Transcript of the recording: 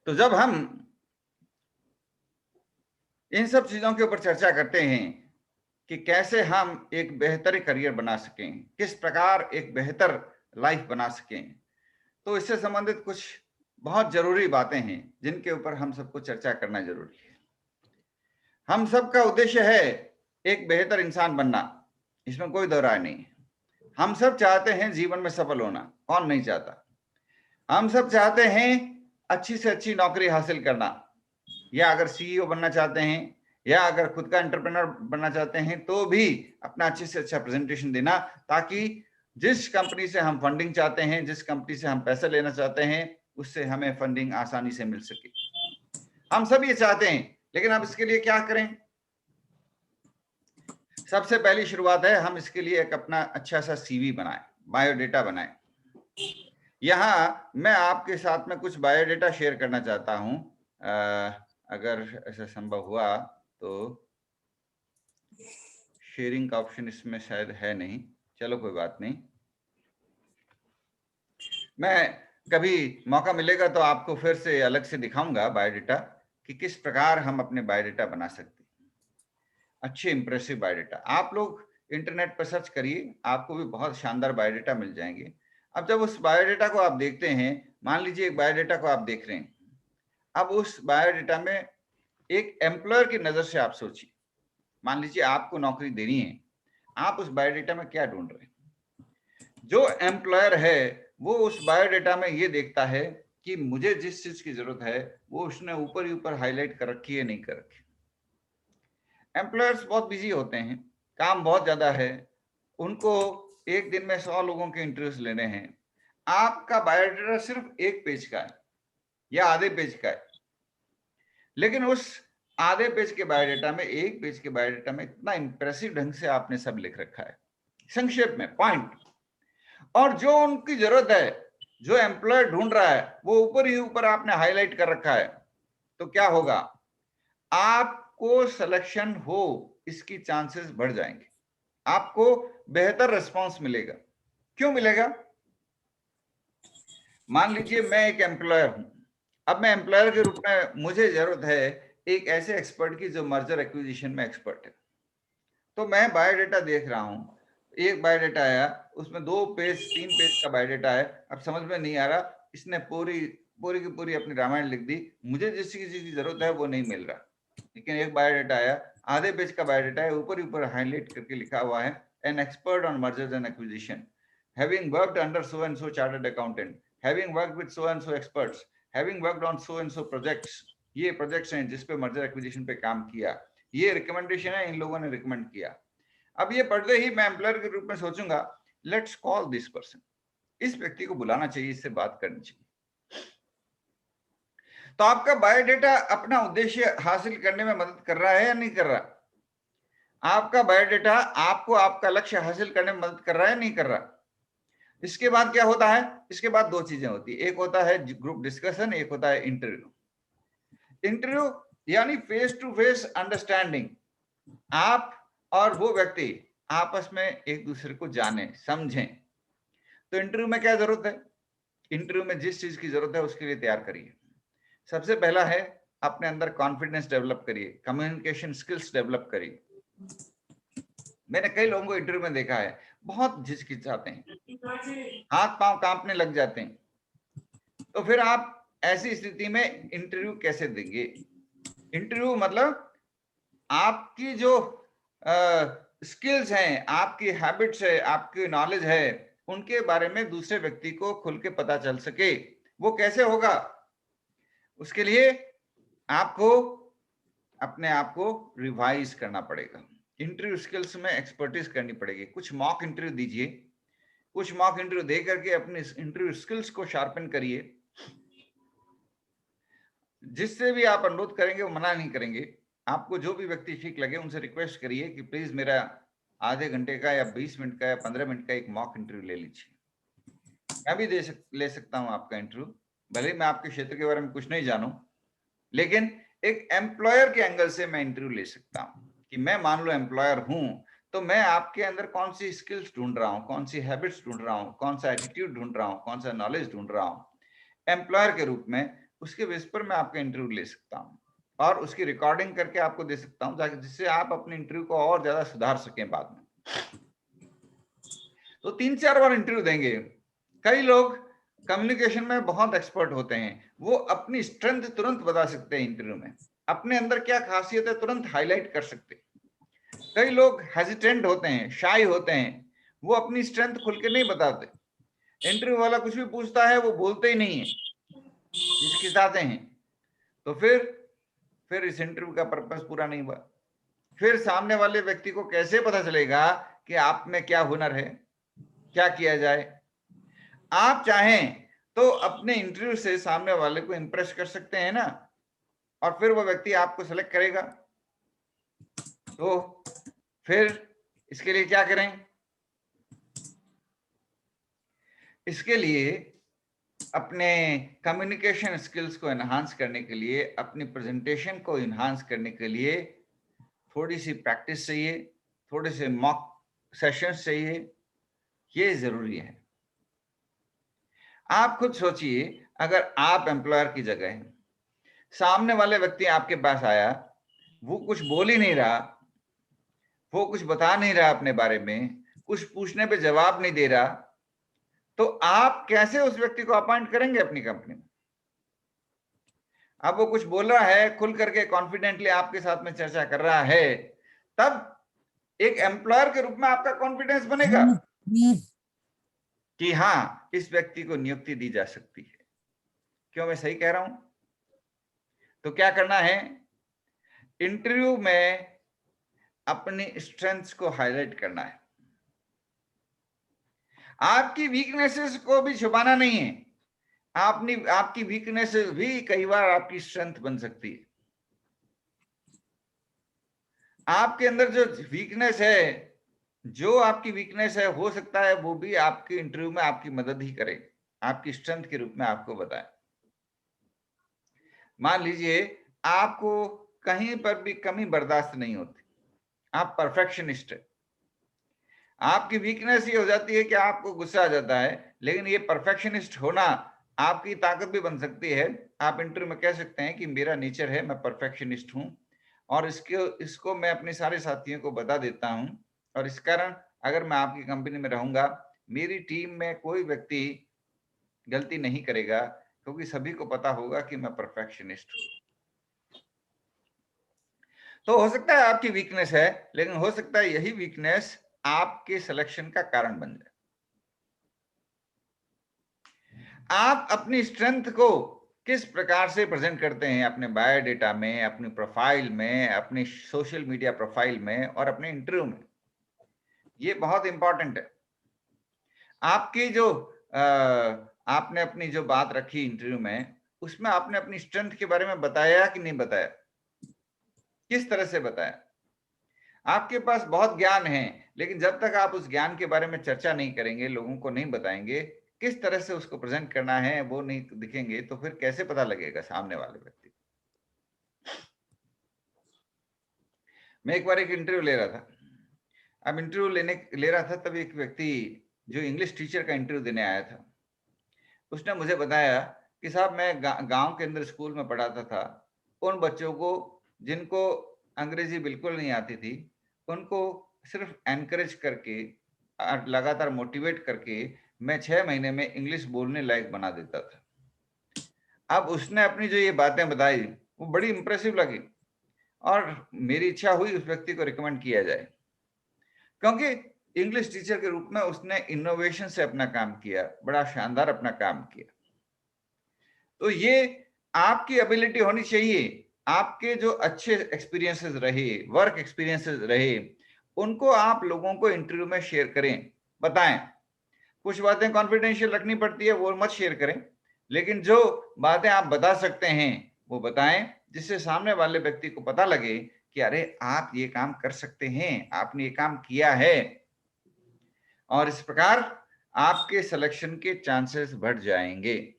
तो जब हम इन सब चीजों के ऊपर चर्चा करते हैं कि कैसे हम एक बेहतर करियर बना सकें, किस प्रकार एक बेहतर लाइफ बना सकें, तो इससे संबंधित कुछ बहुत जरूरी बातें हैं जिनके ऊपर हम सबको चर्चा करना जरूरी है। हम सबका उद्देश्य है एक बेहतर इंसान बनना, इसमें कोई दो राय नहीं है। हम सब चाहते हैं जीवन में सफल होना, कौन नहीं चाहता। हम सब चाहते हैं अच्छी से अच्छी नौकरी हासिल करना, या अगर सीईओ बनना चाहते हैं या अगर खुद का एंटरप्रेन्योर बनना चाहते हैं तो भी अपना अच्छे से अच्छा प्रेजेंटेशन देना, ताकि जिस कंपनी से हम फंडिंग चाहते हैं, जिस कंपनी से हम पैसे लेना चाहते हैं, उससे हमें फंडिंग आसानी से मिल सके। हम सब ये चाहते हैं, लेकिन अब इसके लिए क्या करें? सबसे पहली शुरुआत है, हम इसके लिए एक अपना अच्छा सा सीवी बनाएं, बायोडेटा बनाएं। यहाँ मैं आपके साथ में कुछ बायोडेटा शेयर करना चाहता हूं, अगर ऐसा संभव हुआ तो। शेयरिंग का ऑप्शन इसमें शायद है नहीं, चलो कोई बात नहीं। मैं कभी मौका मिलेगा तो आपको फिर से अलग से दिखाऊंगा बायोडेटा कि किस प्रकार हम अपने बायोडेटा बना सकते हैं, अच्छे इंप्रेसिव बायोडेटा। आप लोग इंटरनेट पर सर्च करिए, आपको भी बहुत शानदार बायोडेटा मिल जाएंगे। अब जब उस बायोडेटा को आप देखते हैं, मान लीजिए एक बायोडेटा को आप देख रहे हैं, अब उस बायोडेटा में एक एम्प्लॉयर की नजर से आप सोचिए। मान लीजिए आपको नौकरी देनी है, आप उस बायोडेटा में क्या ढूंढ रहे हैं? जो एम्प्लॉयर है वो उस बायोडेटा में ये देखता है कि मुझे जिस चीज की जरूरत है वो उसने ऊपर ही ऊपर हाईलाइट कर रखी है, नहीं कर रखी। एम्प्लॉयर्स बहुत बिजी होते हैं, काम बहुत ज्यादा है, उनको एक दिन में 100 लोगों के इंटरव्यूज लेने हैं। आपका बायोडेटा सिर्फ एक पेज का है या आधे पेज का है, लेकिन उस आधे पेज के बायोडेटा में, एक पेज के बायोडेटा में इतना इंप्रेसिव ढंग से आपने सब लिख रखा है, संक्षेप में पॉइंट। और जो उनकी जरूरत है, जो एम्प्लॉयर ढूंढ रहा है, वो ऊपर ही ऊपर आपने हाईलाइट कर रखा है। तो क्या होगा? आपको सिलेक्शन हो इसकी चांसेस बढ़ जाएंगे, आपको बेहतर रिस्पांस मिलेगा। क्यों मिलेगा? मान लीजिए मैं एक एम्प्लॉयर हूं, अब मैं एम्प्लॉयर के रूप में मुझे जरूरत है एक ऐसे एक्सपर्ट की जो मर्जर एक्विजिशन में एक्सपर्ट है। तो मैं बायोडेटा देख रहा हूं, एक बायोडेटा आया, उसमें 2 पेज 3 पेज का बायोडेटा है। अब समझ में नहीं आ रहा, इसने पूरी पूरी की पूरी अपनी रामायण लिख दी, मुझे जिस चीज की जरूरत है वो नहीं मिल रहा। लेकिन एक बायोडेटा आया, आधे पेज का बायोडेटा है, ऊपर ही ऊपर हाईलाइट करके लिखा हुआ है, an expert on mergers and acquisition, having worked under so and so chartered accountant, having worked with so and so experts, having worked on so and so projects. ये projects हैं जिस पे मर्जर एक्विजिशन पे काम किया, ये recommendation है, इन लोगों ने रिकमेंड किया। अब ये पढ़ते ही मैं एम्प्लॉयर के रूप में सोचूंगा, लेट्स कॉल दिस पर्सन, इस व्यक्ति को बुलाना चाहिए, इससे बात करनी चाहिए। तो आपका बायोडेटा अपना उद्देश्य हासिल करने में मदद कर रहा है या नहीं कर रहा? आपका बायोडेटा आपको आपका लक्ष्य हासिल करने में मदद कर रहा है, नहीं कर रहा? इसके बाद क्या होता है? इसके बाद 2 चीजें होती है, एक होता है ग्रुप डिस्कशन, एक होता है इंटरव्यू। इंटरव्यू यानी फेस टू फेस अंडरस्टैंडिंग, आप और वो व्यक्ति आपस में एक दूसरे को जाने समझें। तो इंटरव्यू में क्या जरूरत है? इंटरव्यू में जिस चीज की जरूरत है उसके लिए तैयार करिए। सबसे पहला है, अपने अंदर कॉन्फिडेंस डेवलप करिए, कम्युनिकेशन स्किल्स डेवलप करिए। मैंने कई लोगों को इंटरव्यू में देखा है, बहुत झिझकिचाते हैं, हाथ पांव कांपने लग जाते हैं। तो फिर आप ऐसी स्थिति में इंटरव्यू कैसे देंगे? इंटरव्यू मतलब आपकी जो स्किल्स हैं, आपकी हैबिट्स है, आपकी नॉलेज है, उनके बारे में दूसरे व्यक्ति को खुल के पता चल सके। वो कैसे होगा? उसके लिए आपको अपने आप को रिवाइज करना पड़ेगा, इंटरव्यू स्किल्स में एक्सपर्टीज करनी पड़ेगी। कुछ मॉक इंटरव्यू दीजिए, कुछ मॉक इंटरव्यू दे करके अपने इंटरव्यू स्किल्स को शार्पन करिए। जिससे भी आप अनुरोध करेंगे वो मना नहीं करेंगे। आपको जो भी व्यक्ति ठीक लगे उनसे रिक्वेस्ट करिए कि प्लीज मेरा आधे घंटे का या 20 मिनट का या 15 मिनट का एक मॉक इंटरव्यू ले लीजिए। मैं भी ले सकता हूं आपका इंटरव्यू, भले मैं आपके क्षेत्र के बारे में कुछ नहीं जानूं, लेकिन एक एम्प्लॉयर के एंगल से मैं इंटरव्यू ले सकता हूं कि मैं मान लो एम्प्लॉयर हूं, तो मैं आपके अंदर कौन सी स्किल्स ढूंढ रहा हूं, कौन सी हैबिट्स ढूंढ रहा हूं, कौन सा एटीट्यूड ढूंढ रहा हूं, कौन सा नॉलेज ढूंढ रहा हूं। एम्प्लॉयर के रूप में उसके बेस पर मैं आपका इंटरव्यू ले सकता हूँ और उसकी रिकॉर्डिंग करके आपको दे सकता हूँ, ताकि जिससे आप अपने इंटरव्यू को और ज्यादा सुधार सकें बाद में। तो 3-4 बार इंटरव्यू देंगे। कई लोग कम्युनिकेशन में बहुत एक्सपर्ट होते हैं, वो अपनी स्ट्रेंथ तुरंत बता सकते हैं इंटरव्यू में, अपने अंदर क्या खासियत है तुरंत हाईलाइट कर सकते हैं। कई लोग हेजिटेंट होते हैं, शाई होते हैं, वो अपनी स्ट्रेंथ खुल के नहीं बताते। इंटरव्यू वाला कुछ भी पूछता है वो बोलते ही नहीं है, हिचकिचाते हैं। तो फिर इस इंटरव्यू का पर्पस पूरा नहीं हुआ। फिर सामने वाले व्यक्ति को कैसे पता चलेगा कि आप में क्या हुनर है, क्या किया जाए। आप चाहें तो अपने इंटरव्यू से सामने वाले को इंप्रेस कर सकते हैं ना, और फिर वो व्यक्ति आपको सेलेक्ट करेगा। तो फिर इसके लिए क्या करें? इसके लिए अपने कम्युनिकेशन स्किल्स को एनहांस करने के लिए, अपनी प्रेजेंटेशन को एनहांस करने के लिए थोड़ी सी प्रैक्टिस चाहिए, थोड़े से मॉक सेशंस चाहिए। ये जरूरी है। आप खुद सोचिए, अगर आप एम्प्लॉयर की जगह हैं, सामने वाले व्यक्ति आपके पास आया, वो कुछ बोल ही नहीं रहा, वो कुछ बता नहीं रहा अपने बारे में, कुछ पूछने पे जवाब नहीं दे रहा, तो आप कैसे उस व्यक्ति को अपॉइंट करेंगे अपनी कंपनी में? अब वो कुछ बोल रहा है, खुल करके कॉन्फिडेंटली आपके साथ में चर्चा कर रहा है, तब एक एम्प्लॉयर के रूप में आपका कॉन्फिडेंस बनेगा कि हाँ, इस व्यक्ति को नियुक्ति दी जा सकती है। क्यों मैं सही कह रहा हूं? तो क्या करना है? इंटरव्यू में अपनी स्ट्रेंथ्स को हाईलाइट करना है। आपकी वीकनेसेस को भी छुपाना नहीं है। आपकी वीकनेसेस भी कई बार आपकी स्ट्रेंथ बन सकती है। आपके अंदर जो वीकनेस है, जो आपकी वीकनेस है, हो सकता है वो भी आपके इंटरव्यू में आपकी मदद ही करे, आपकी स्ट्रेंथ के रूप में आपको बताए। मान लीजिए आपको कहीं पर भी कमी बर्दाश्त नहीं होती, आप परफेक्शनिस्ट है। आपकी वीकनेस ये हो जाती है कि आपको गुस्सा आ जाता है, लेकिन ये परफेक्शनिस्ट होना आपकी ताकत भी बन सकती है। आप इंटरव्यू में कह सकते हैं कि मेरा नेचर है, मैं परफेक्शनिस्ट हूं, और इसको मैं अपने सारे साथियों को बता देता हूं, और इस कारण अगर मैं आपकी कंपनी में रहूंगा, मेरी टीम में कोई व्यक्ति गलती नहीं करेगा, क्योंकि सभी को पता होगा कि मैं परफेक्शनिस्ट हूं। तो हो सकता है आपकी वीकनेस है, लेकिन हो सकता है यही वीकनेस आपके सिलेक्शन का कारण बन जाए। आप अपनी स्ट्रेंथ को किस प्रकार से प्रेजेंट करते हैं अपने बायोडेटा में, अपनी प्रोफाइल में, अपनी सोशल मीडिया प्रोफाइल में और अपने इंटरव्यू में, ये बहुत इंपॉर्टेंट है। आपकी जो आपने अपनी जो बात रखी इंटरव्यू में, उसमें आपने अपनी स्ट्रेंथ के बारे में बताया कि नहीं बताया? किस तरह से बताया? आपके पास बहुत ज्ञान है, लेकिन जब तक आप उस ज्ञान के बारे में चर्चा नहीं करेंगे, लोगों को नहीं बताएंगे, किस तरह से उसको प्रेजेंट करना है वो नहीं दिखेंगे, तो फिर कैसे पता लगेगा सामने वाले व्यक्ति? मैं एक बार एक इंटरव्यू ले रहा था। अब इंटरव्यू ले रहा था, तब एक व्यक्ति जो इंग्लिश टीचर का इंटरव्यू देने आया था, उसने मुझे बताया कि साहब मैं गांव के अंदर स्कूल में पढ़ाता था। उन बच्चों को जिनको अंग्रेजी बिल्कुल नहीं आती थी, उनको सिर्फ एनकरेज करके, लगातार मोटिवेट करके मैं 6 महीने में इंग्लिश बोलने लायक बना देता था। अब उसने अपनी जो ये बातें बताई, वो बड़ी इंप्रेसिव लगी, और मेरी इच्छा हुई उस व्यक्ति को रिकमेंड किया जाए, क्योंकि इंग्लिश टीचर के रूप में उसने इनोवेशन से अपना काम किया, बड़ा शानदार अपना काम किया। तो ये आपकी एबिलिटी होनी चाहिए। आपके जो अच्छे एक्सपीरियंसेस रहे, वर्क एक्सपीरियंसेस रहे, उनको आप लोगों को इंटरव्यू में शेयर करें, बताएं। कुछ बातें कॉन्फिडेंशियल रखनी पड़ती है, वो मत शेयर करें, लेकिन जो बातें आप बता सकते हैं वो बताएं, जिससे सामने वाले व्यक्ति को पता लगे कि अरे आप ये काम कर सकते हैं, आपने ये काम किया है, और इस प्रकार आपके सिलेक्शन के चांसेस बढ़ जाएंगे।